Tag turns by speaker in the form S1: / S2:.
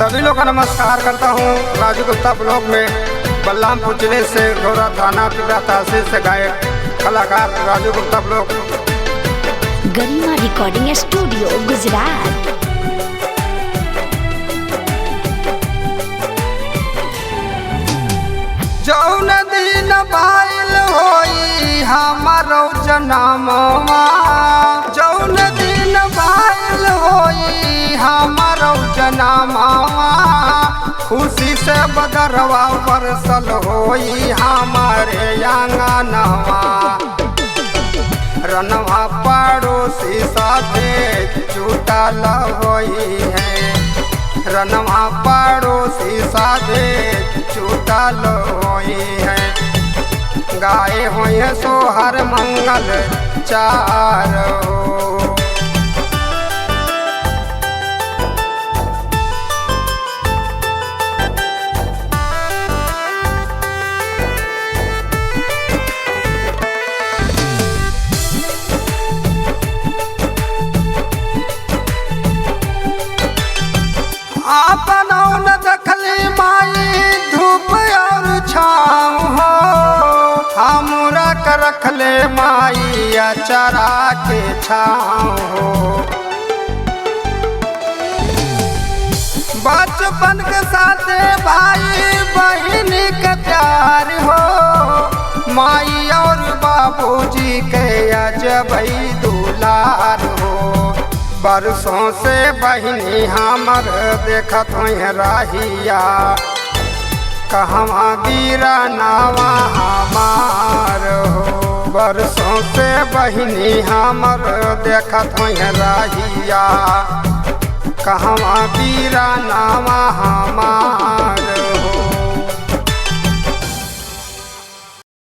S1: सभी लोग का नमस्कार करता हूँ। राजू गुप्ता ब्लॉग में बलरामपुर जिले से गौरा थाना पिपरा तहसील से गायक कलाकार राजू गुप्ता ब्लॉग।
S2: गरिमा रिकॉर्डिंग स्टूडियो गुजरात।
S1: जौन दिन बाइल होई हमारो जनमवा, जौन दिन बाइल होई हमारो जनमवा, खुशी से बदरवा बरसल होई हमारे आंगनवा। रनवा पड़ोसी साथे जुटल होई है, रनवा पड़ोसी साथे जुटल होई है। गाए होई सोहर मंगल चारो, अपनौ न देखली माई धूप और छाँव हो, हमरा के रखले माई अचरा के छाँव हो। बचपन के साथे भाई बहन के प्यार हो, माई और बाबूजी के अजबई दुलार हो। बरसों से बहिनी हमर देखत हुई राहिया, कहवा गिरा नावा हमार हो। बरसों से बहिनी हमर देखत हुई राहिया, कहवा गिरा नावा